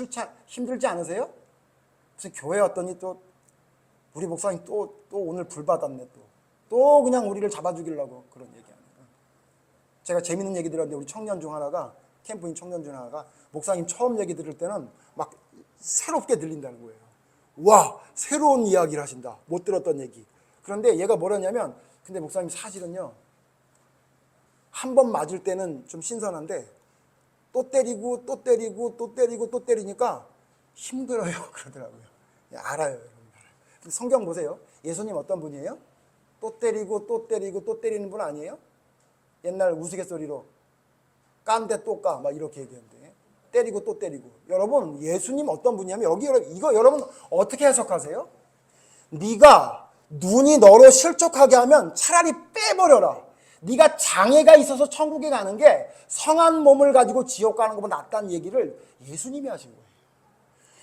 힘들지 않으세요? 무슨 교회 왔더니 또 우리 목사님 또 오늘 불 받았네 또 그냥 우리를 잡아 죽이려고 그런 얘기하네요. 제가 재밌는 얘기 들었는데 우리 청년 중 하나가 캠프인 청년 중 하나가 목사님 처음 얘기 들을 때는 막 새롭게 들린다는 거예요. 와 새로운 이야기를 하신다. 못 들었던 얘기. 그런데 얘가 뭐랬냐면 근데 목사님 사실은요. 한 번 맞을 때는 좀 신선한데 또 때리고 또 때리고 또 때리고 또 때리니까 힘들어요 그러더라고요. 알아요 여러분. 성경 보세요. 예수님 어떤 분이에요? 또 때리고 또 때리고 또 때리는 분 아니에요? 옛날 우스갯소리로 깐데 또 까 막 이렇게 얘기하는데 때리고 또 때리고. 여러분 예수님 어떤 분이냐면 이거 여러분 어떻게 해석하세요? 네가 눈이 너로 실족하게 하면 차라리 빼버려라. 네가 장애가 있어서 천국에 가는 게 성한 몸을 가지고 지옥 가는 것보다 낫다는 얘기를 예수님이 하신 거예요.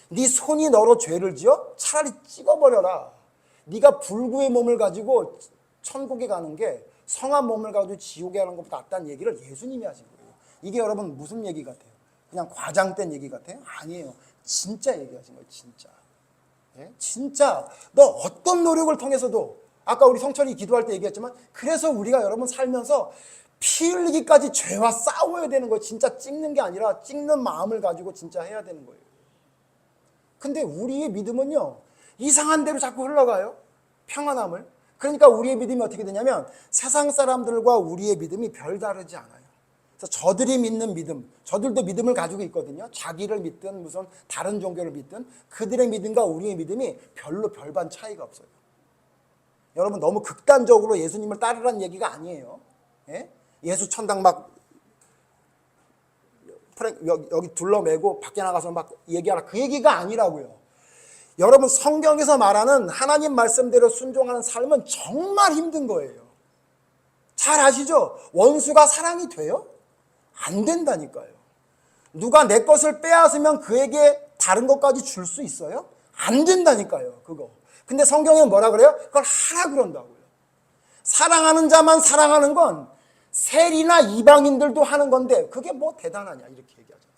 네 손이 너로 죄를 지어? 차라리 찍어버려라. 네가 불구의 몸을 가지고 천국에 가는 게 성한 몸을 가지고 지옥에 가는 것보다 낫다는 얘기를 예수님이 하신 거예요. 이게 여러분 무슨 얘기 같아요? 그냥 과장된 얘기 같아요? 아니에요. 진짜 얘기하신 거예요. 진짜. 예? 진짜 너 어떤 노력을 통해서도 아까 우리 성철이 기도할 때 얘기했지만 그래서 우리가 여러분 살면서 피 흘리기까지 죄와 싸워야 되는 거예요. 진짜 찍는 게 아니라 찍는 마음을 가지고 진짜 해야 되는 거예요. 근데 우리의 믿음은요. 이상한 대로 자꾸 흘러가요. 평안함을. 그러니까 우리의 믿음이 어떻게 되냐면 세상 사람들과 우리의 믿음이 별다르지 않아요. 그래서 저들이 믿는 믿음, 저들도 믿음을 가지고 있거든요. 자기를 믿든 무슨 다른 종교를 믿든 그들의 믿음과 우리의 믿음이 별로 별반 차이가 없어요. 여러분 너무 극단적으로 예수님을 따르라는 얘기가 아니에요. 예? 예수 천당 막 여기 둘러매고 밖에 나가서 막 얘기하라 그 얘기가 아니라고요. 여러분 성경에서 말하는 하나님 말씀대로 순종하는 삶은 정말 힘든 거예요. 잘 아시죠? 원수가 사랑이 돼요? 안 된다니까요. 누가 내 것을 빼앗으면 그에게 다른 것까지 줄 수 있어요? 안 된다니까요. 그거. 근데 성경은 뭐라 그래요? 그걸 하라 그런다고요. 사랑하는 자만 사랑하는 건 세리나 이방인들도 하는 건데 그게 뭐 대단하냐 이렇게 얘기하잖아요.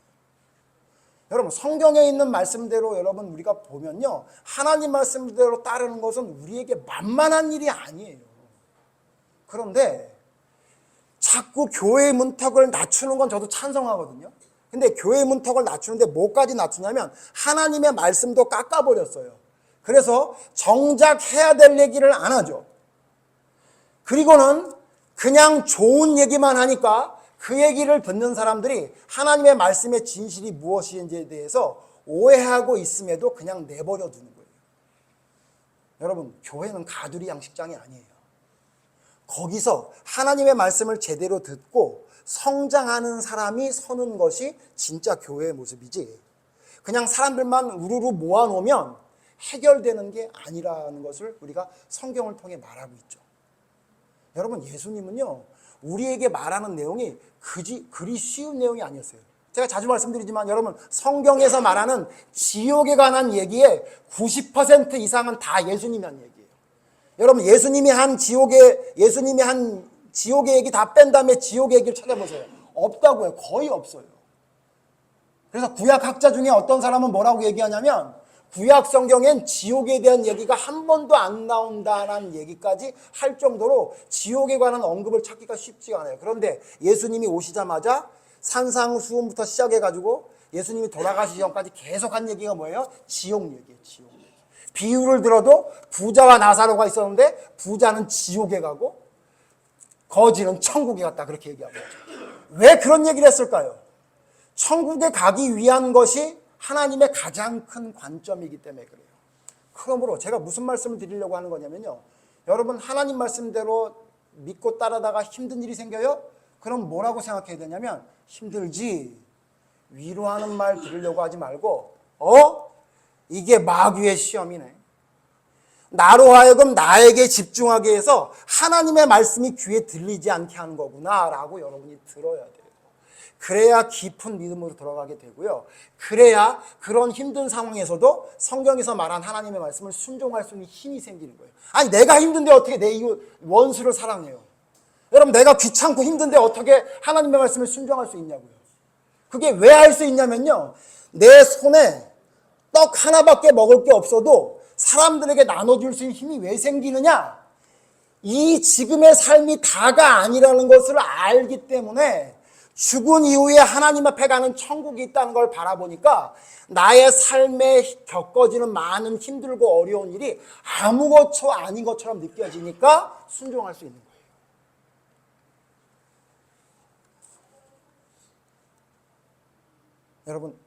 여러분 성경에 있는 말씀대로 여러분 우리가 보면요. 하나님 말씀대로 따르는 것은 우리에게 만만한 일이 아니에요. 그런데 자꾸 교회의 문턱을 낮추는 건 저도 찬성하거든요. 근데 교회의 문턱을 낮추는데 뭐까지 낮추냐면 하나님의 말씀도 깎아버렸어요. 그래서 정작 해야 될 얘기를 안 하죠. 그리고는 그냥 좋은 얘기만 하니까 그 얘기를 듣는 사람들이 하나님의 말씀의 진실이 무엇인지에 대해서 오해하고 있음에도 그냥 내버려 두는 거예요. 여러분, 교회는 가두리 양식장이 아니에요. 거기서 하나님의 말씀을 제대로 듣고 성장하는 사람이 서는 것이 진짜 교회의 모습이지, 그냥 사람들만 우르르 모아놓으면 해결되는 게 아니라는 것을 우리가 성경을 통해 말하고 있죠. 여러분, 예수님은요, 우리에게 말하는 내용이 그리 쉬운 내용이 아니었어요. 제가 자주 말씀드리지만 여러분, 성경에서 말하는 지옥에 관한 얘기의 90% 이상은 다 예수님이 한 얘기예요. 여러분, 예수님이 한 지옥의 얘기 다 뺀 다음에 지옥의 얘기를 찾아보세요. 없다고요. 거의 없어요. 그래서 구약 학자 중에 어떤 사람은 뭐라고 얘기하냐면, 구약 성경엔 지옥에 대한 얘기가 한 번도 안 나온다는 얘기까지 할 정도로 지옥에 관한 언급을 찾기가 쉽지가 않아요. 그런데 예수님이 오시자마자 산상수훈부터 시작해가지고 예수님이 돌아가시기 전까지 계속 한 얘기가 뭐예요? 지옥 얘기예요. 지옥 얘기. 비유를 들어도 부자와 나사로가 있었는데 부자는 지옥에 가고 거지는 천국에 갔다, 그렇게 얘기하고 있죠. 왜 그런 얘기를 했을까요? 천국에 가기 위한 것이 하나님의 가장 큰 관점이기 때문에 그래요. 그러므로 제가 무슨 말씀을 드리려고 하는 거냐면요, 여러분, 하나님 말씀대로 믿고 따르다가 힘든 일이 생겨요? 그럼 뭐라고 생각해야 되냐면, 힘들지, 위로하는 말 들으려고 하지 말고, 이게 마귀의 시험이네, 나로 하여금 나에게 집중하게 해서 하나님의 말씀이 귀에 들리지 않게 하는 거구나 라고 여러분이 들어야 돼요. 그래야 깊은 믿음으로 들어가게 되고요, 그래야 그런 힘든 상황에서도 성경에서 말한 하나님의 말씀을 순종할 수 있는 힘이 생기는 거예요. 아니, 내가 힘든데 어떻게 내 이웃 원수를 사랑해요? 여러분, 내가 귀찮고 힘든데 어떻게 하나님의 말씀을 순종할 수 있냐고요. 그게 왜 할 수 있냐면요, 내 손에 떡 하나밖에 먹을 게 없어도 사람들에게 나눠줄 수 있는 힘이 왜 생기느냐? 이 지금의 삶이 다가 아니라는 것을 알기 때문에 죽은 이후에 하나님 앞에 가는 천국이 있다는 걸 바라보니까 나의 삶에 겪어지는 많은 힘들고 어려운 일이 아무것도 아닌 것처럼 느껴지니까 순종할 수 있는 거예요. 여러분,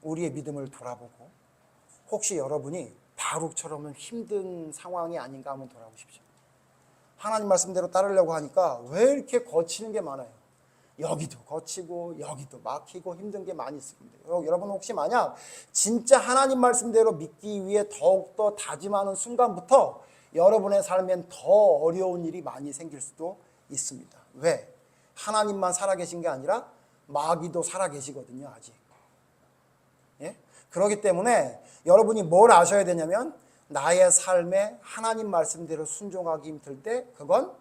우리의 믿음을 돌아보고 혹시 여러분이 바룩처럼은 힘든 상황이 아닌가 한번 돌아보십시오. 하나님 말씀대로 따르려고 하니까 왜 이렇게 거치는 게 많아요? 여기도 거치고 여기도 막히고 힘든 게 많이 있습니다. 여러분, 혹시 만약 진짜 하나님 말씀대로 믿기 위해 더욱더 다짐하는 순간부터 여러분의 삶엔 더 어려운 일이 많이 생길 수도 있습니다. 왜? 하나님만 살아계신 게 아니라 마귀도 살아계시거든요, 아직. 예? 그렇기 때문에 여러분이 뭘 아셔야 되냐면, 나의 삶에 하나님 말씀대로 순종하기 힘들 때 그건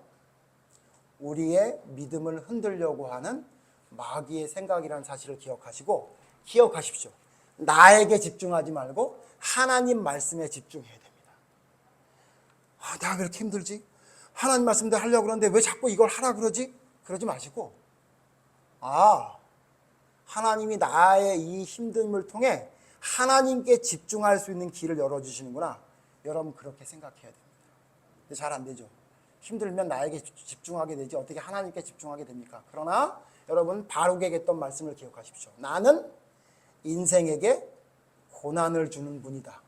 우리의 믿음을 흔들려고 하는 마귀의 생각이라는 사실을 기억하십시오. 나에게 집중하지 말고 하나님 말씀에 집중해야 됩니다. 내가 왜 이렇게 힘들지? 하나님 말씀대로 하려고 그러는데 왜 자꾸 이걸 하라 그러지? 그러지 마시고, 하나님이 나의 이 힘듦을 통해 하나님께 집중할 수 있는 길을 열어주시는구나, 여러분 그렇게 생각해야 됩니다. 근데 잘 안 되죠. 힘들면 나에게 집중하게 되지 어떻게 하나님께 집중하게 됩니까? 그러나 여러분, 바룩에게 했던 말씀을 기억하십시오. 나는 인생에게 고난을 주는 분이다.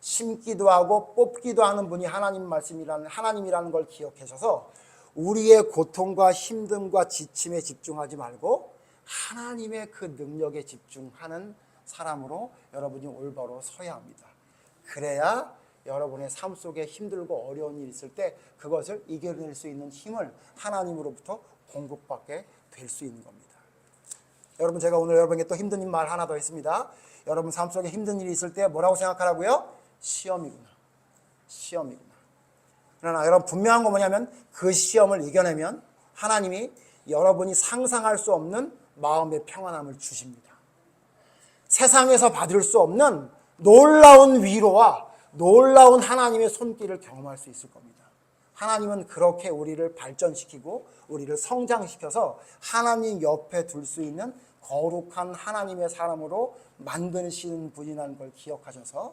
심기도 하고 뽑기도 하는 분이 하나님이라는 걸 기억하셔서 우리의 고통과 힘듦과 지침에 집중하지 말고 하나님의 그 능력에 집중하는 사람으로 여러분이 올바로 서야 합니다. 그래야 여러분의 삶 속에 힘들고 어려운 일이 있을 때 그것을 이겨낼 수 있는 힘을 하나님으로부터 공급받게 될 수 있는 겁니다. 여러분, 제가 오늘 여러분에게 또 힘든 말 하나 더 했습니다. 여러분 삶 속에 힘든 일이 있을 때 뭐라고 생각하라고요? 시험이구나. 그러나 여러분, 분명한 건 뭐냐면 그 시험을 이겨내면 하나님이 여러분이 상상할 수 없는 마음의 평안함을 주십니다. 세상에서 받을 수 없는 놀라운 위로와 놀라운 하나님의 손길을 경험할 수 있을 겁니다. 하나님은 그렇게 우리를 발전시키고 우리를 성장시켜서 하나님 옆에 둘 수 있는 거룩한 하나님의 사람으로 만드시는 분이라는 걸 기억하셔서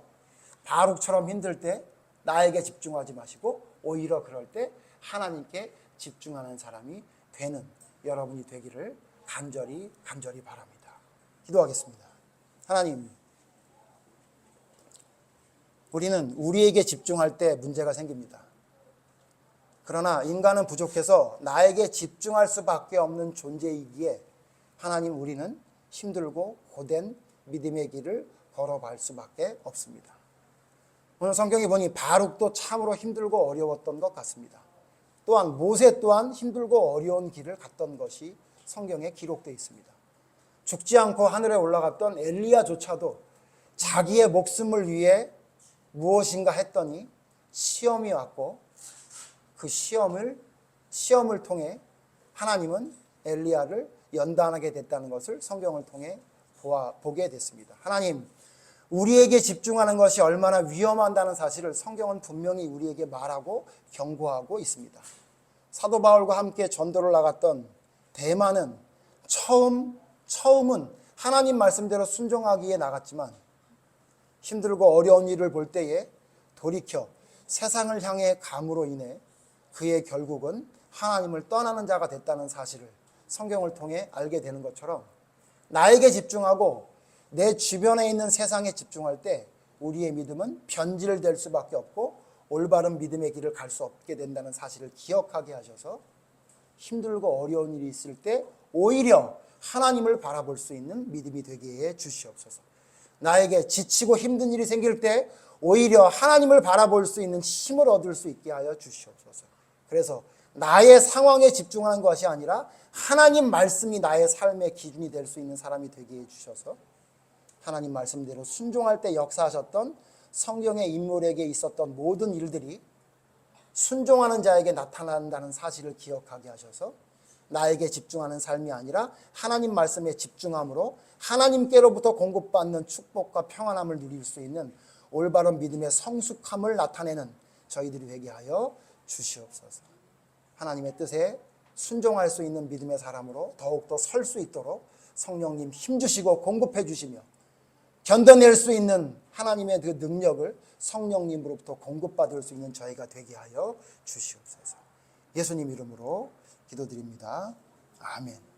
바룩처럼 힘들 때 나에게 집중하지 마시고 오히려 그럴 때 하나님께 집중하는 사람이 되는 여러분이 되기를 간절히 바랍니다. 기도하겠습니다. 하나님, 우리는 우리에게 집중할 때 문제가 생깁니다. 그러나 인간은 부족해서 나에게 집중할 수밖에 없는 존재이기에 하나님, 우리는 힘들고 고된 믿음의 길을 걸어갈 수밖에 없습니다. 오늘 성경에 보니 바룩도 참으로 힘들고 어려웠던 것 같습니다. 또한 모세 또한 힘들고 어려운 길을 갔던 것이 성경에 기록되어 있습니다. 죽지 않고 하늘에 올라갔던 엘리야조차도 자기의 목숨을 위해 무엇인가 했더니 시험이 왔고 그 시험을 통해 하나님은 엘리야를 연단하게 됐다는 것을 성경을 통해 보게 됐습니다. 하나님, 우리에게 집중하는 것이 얼마나 위험하다는 사실을 성경은 분명히 우리에게 말하고 경고하고 있습니다. 사도 바울과 함께 전도를 나갔던 대마는 처음은 하나님 말씀대로 순종하기에 나갔지만 힘들고 어려운 일을 볼 때에 돌이켜 세상을 향해 감으로 인해 그의 결국은 하나님을 떠나는 자가 됐다는 사실을 성경을 통해 알게 되는 것처럼 나에게 집중하고 내 주변에 있는 세상에 집중할 때 우리의 믿음은 변질될 수밖에 없고 올바른 믿음의 길을 갈 수 없게 된다는 사실을 기억하게 하셔서 힘들고 어려운 일이 있을 때 오히려 하나님을 바라볼 수 있는 믿음이 되게 해 주시옵소서. 나에게 지치고 힘든 일이 생길 때 오히려 하나님을 바라볼 수 있는 힘을 얻을 수 있게 하여 주시옵소서. 그래서 나의 상황에 집중하는 것이 아니라 하나님 말씀이 나의 삶의 기준이 될 수 있는 사람이 되게 해주셔서 하나님 말씀대로 순종할 때 역사하셨던 성경의 인물에게 있었던 모든 일들이 순종하는 자에게 나타난다는 사실을 기억하게 하셔서 나에게 집중하는 삶이 아니라 하나님 말씀에 집중함으로 하나님께로부터 공급받는 축복과 평안함을 누릴 수 있는 올바른 믿음의 성숙함을 나타내는 저희들이 되게 하여 주시옵소서. 하나님의 뜻에 순종할 수 있는 믿음의 사람으로 더욱더 설 수 있도록 성령님 힘주시고 공급해 주시며 견뎌낼 수 있는 하나님의 그 능력을 성령님으로부터 공급받을 수 있는 저희가 되게 하여 주시옵소서. 예수님 이름으로 기도드립니다. 아멘.